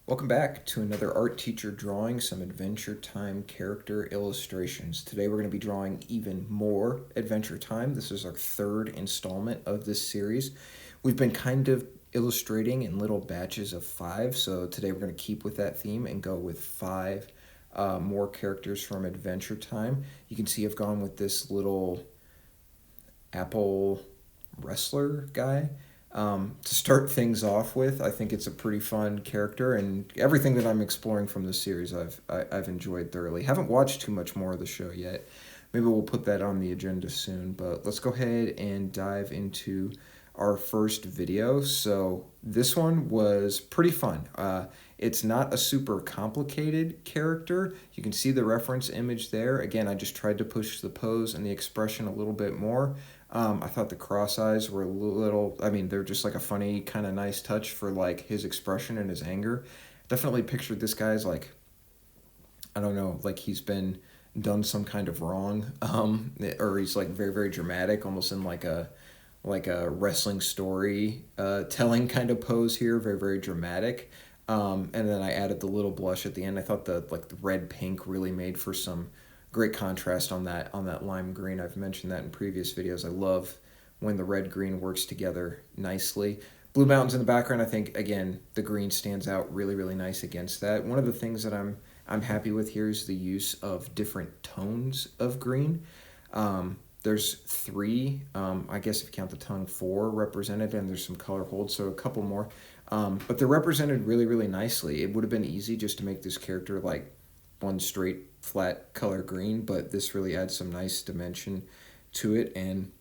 Welcome back to another art teacher drawing some Adventure Time character illustrations. Today we're going to be drawing even more Adventure Time. This is our third installment of this series. We've been kind of illustrating in little batches of five, so today we're going to keep with that theme and go with five more characters from Adventure Time. You can see I've gone with this little apple wrestler guy. To start things off with, I think it's a pretty fun character, and everything that I'm exploring from this series, I've enjoyed thoroughly. Haven't watched too much more of the show yet. Maybe we'll put that on the agenda soon. But let's go ahead and dive into our first video. So this one was pretty fun. It's not a super complicated character. You can see the reference image there. Again, I just tried to push the pose and the expression a little bit more. I thought the cross eyes were a little, I mean, they're just like a funny, kind of nice touch for like his expression and his anger. Definitely pictured this guy as like, I don't know, like he's been done some kind of wrong, or he's like very, very dramatic, almost in like a wrestling story telling kind of pose here, very, very dramatic. And then I added the little blush at the end. I thought the red pink really made for some great contrast on that lime green. I've mentioned that in previous videos. I love when the red green works together nicely. Blue Mountains in the background, I think again the green stands out really, really nice against that. One of the things that I'm happy with here is the use of different tones of green. There's three, I guess if you count the tongue, four represented, and there's some color holds, so a couple more. But they're represented really, really nicely. It would have been easy just to make this character like one straight flat color green, but this really adds some nice dimension to it. And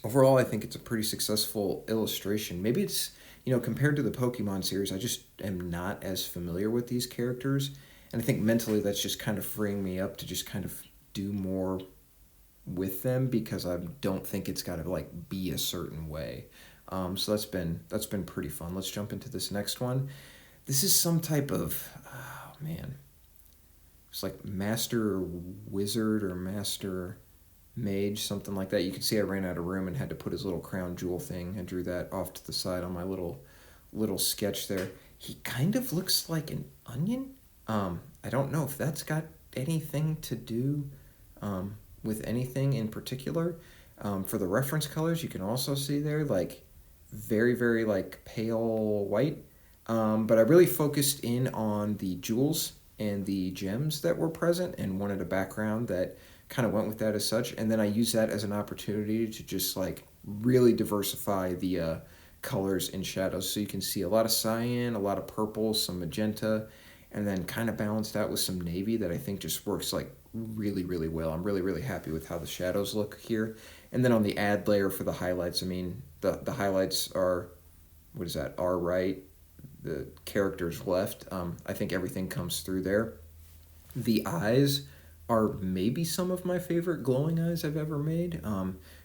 overall, I think it's a pretty successful illustration. Maybe it's, compared to the Pokemon series, I just am not as familiar with these characters. And I think mentally that's just kind of freeing me up to just kind of do more with them because I don't think it's got to like be a certain way. So that's been pretty fun. Let's jump into this next one. This is some type of, oh man, it's like master wizard or master mage, something like that. You can see I ran out of room and had to put his little crown jewel thing. I drew that off to the side on my little sketch there. He kind of looks like an onion. I don't know if that's got anything to do with anything in particular. For the reference colors, you can also see there like very, very like pale white. But I really focused in on the jewels and the gems that were present and wanted a background that kind of went with that as such. And then I used that as an opportunity to just like really diversify the colors and shadows. So you can see a lot of cyan, a lot of purple, some magenta, and then kind of balanced out with some navy that I think just works like really, really well. I'm really, really happy with how the shadows look here. And then on the add layer for the highlights, I mean, the highlights are, what is that, R right, the characters left. I think everything comes through there. The eyes are maybe some of my favorite glowing eyes I've ever made.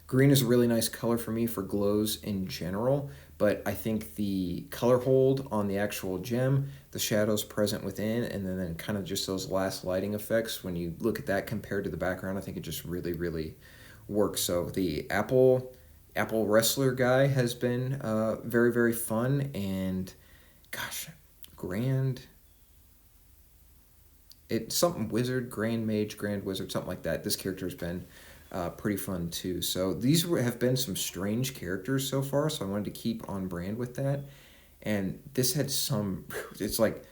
Green is a really nice color for me for glows in general, but I think the color hold on the actual gem, the shadows present within, and then kind of just those last lighting effects, when you look at that compared to the background, I think it just really, really works. So the apple wrestler guy has been very, very fun, and gosh, grand, it's something wizard, grand mage, grand wizard, something like that. This character has been pretty fun too. So these have been some strange characters so far, so I wanted to keep on brand with that. And this had some, it's like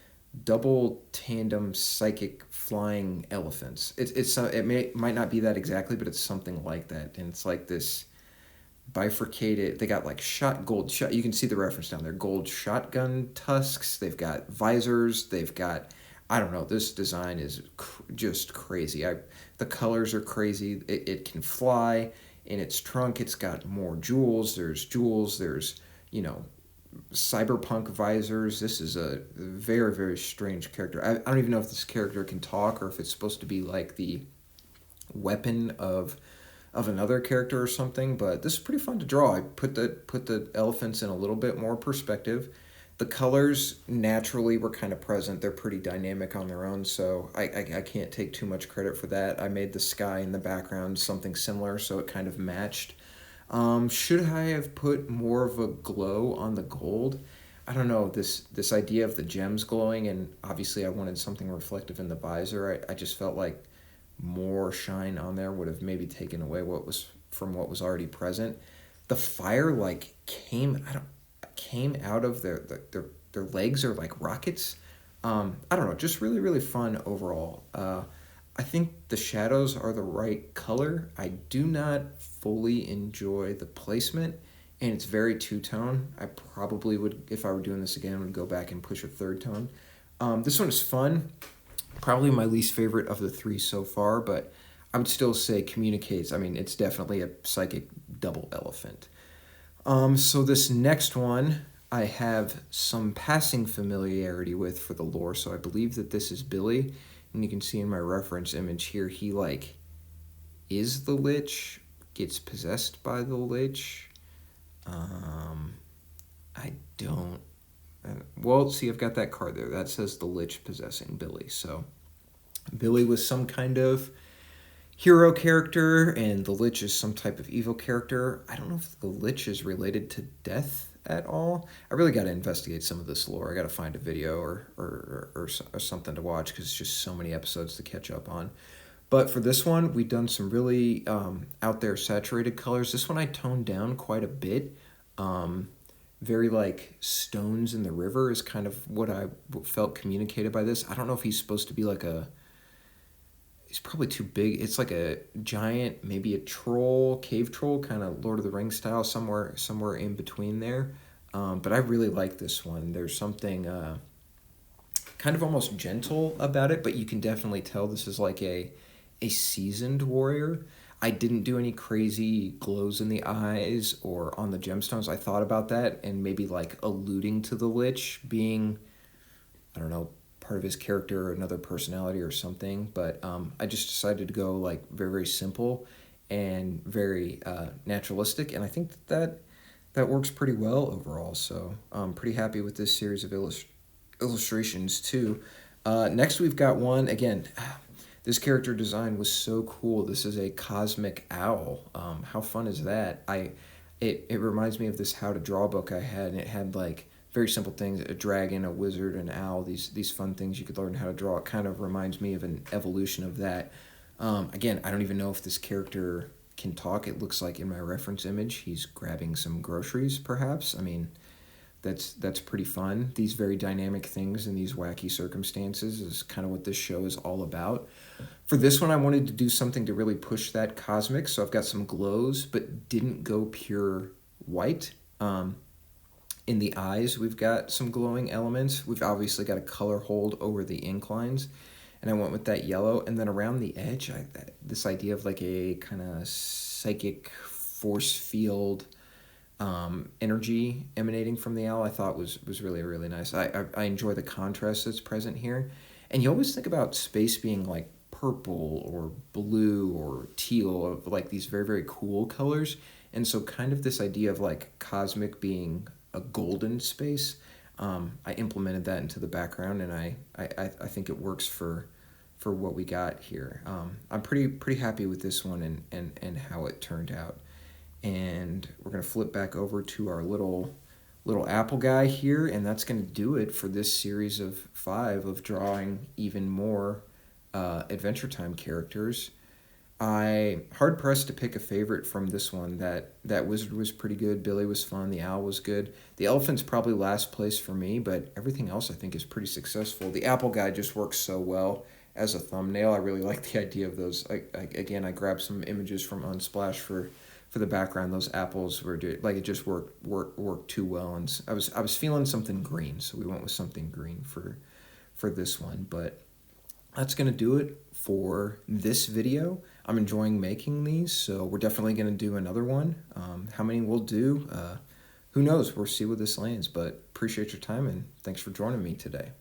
double tandem psychic flying elephants. Might not be that exactly, but it's something like that. And it's like this bifurcated, they got like gold shot, you can see the reference down there, gold shotgun tusks, they've got visors, they've got, I don't know, this design is just crazy. The colors are crazy. It can fly. In its trunk, it's got more jewels. There's cyberpunk visors. This is a very, very strange character. I don't even know if this character can talk or if it's supposed to be like the weapon of another character or something, but this is pretty fun to draw. I put the elephants in a little bit more perspective. The colors naturally were kind of present. They're pretty dynamic on their own, so I can't take too much credit for that. I made the sky in the background something similar, so it kind of matched. Should I have put more of a glow on the gold? I don't know, this idea of the gems glowing, and obviously I wanted something reflective in the visor. I just felt like more shine on there would have maybe taken away what was already present. The fire like came out of their legs are like rockets. I don't know, just really fun overall. I think the shadows are the right color. I do not fully enjoy the placement, and it's very two-tone. I probably would, if I were doing this again, would go back and push a third tone. This one is fun. Probably my least favorite of the three so far, but I would still say communicates. I mean, it's definitely a psychic double elephant. So this next one I have some passing familiarity with for the lore, so I believe that this is Billy, and you can see in my reference image here, he like is the Lich, gets possessed by the Lich. I don't. Well, see, I've got that card there. That says the Lich possessing Billy. So Billy was some kind of hero character, and the Lich is some type of evil character. I don't know if the Lich is related to death at all. I really got to investigate some of this lore. I got to find a video or something to watch, because it's just so many episodes to catch up on. But for this one, we've done some really out there saturated colors. This one I toned down quite a bit. Very like stones in the river is kind of what I felt communicated by this. I don't know if he's supposed to be like he's probably too big. It's like a giant, maybe a troll, cave troll, kind of Lord of the Rings style, somewhere in between there. But I really like this one. There's something kind of almost gentle about it, but you can definitely tell this is like a seasoned warrior. I didn't do any crazy glows in the eyes or on the gemstones. I thought about that and maybe like alluding to the Lich being, I don't know, part of his character or another personality or something. But I just decided to go like very simple and very naturalistic. And I think that works pretty well overall. So I'm pretty happy with this series of illustrations too. Next we've got one, again, this character design was so cool. This is a cosmic owl. How fun is that? It reminds me of this How to Draw book I had, and it had like very simple things: a dragon, a wizard, an owl. These fun things you could learn how to draw. It kind of reminds me of an evolution of that. Again, I don't even know if this character can talk. It looks like in my reference image he's grabbing some groceries, perhaps. I mean, that's pretty fun. These very dynamic things in these wacky circumstances is kind of what this show is all about. For this one, I wanted to do something to really push that cosmic, so I've got some glows, but didn't go pure white. In the eyes, we've got some glowing elements. We've obviously got a color hold over the inclines, and I went with that yellow. And then around the edge, this idea of like a kind of psychic force field energy emanating from the owl, I thought was really nice. I enjoy the contrast that's present here. And you always think about space being like purple or blue or teal, of like these very cool colors. And so kind of this idea of like cosmic being a golden space, I implemented that into the background, and I think it works for what we got here. I'm pretty happy with this one and how it turned out. And we're going to flip back over to our little apple guy here, and that's going to do it for this series of 5 of drawing even more Adventure Time characters. I hard-pressed to pick a favorite from this one. That wizard was pretty good, Billy was fun, the owl was good. The elephant's probably last place for me, but everything else I think is pretty successful. The apple guy just works so well as a thumbnail. I really like the idea of those. Again, I grabbed some images from Unsplash for the background. Those apples were like, it just worked too well, and I was feeling something green, so we went with something green for this one. But that's gonna do it for this video. I'm enjoying making these, so we're definitely gonna do another one. How many we'll do, who knows? We'll see where this lands. But appreciate your time, and thanks for joining me today.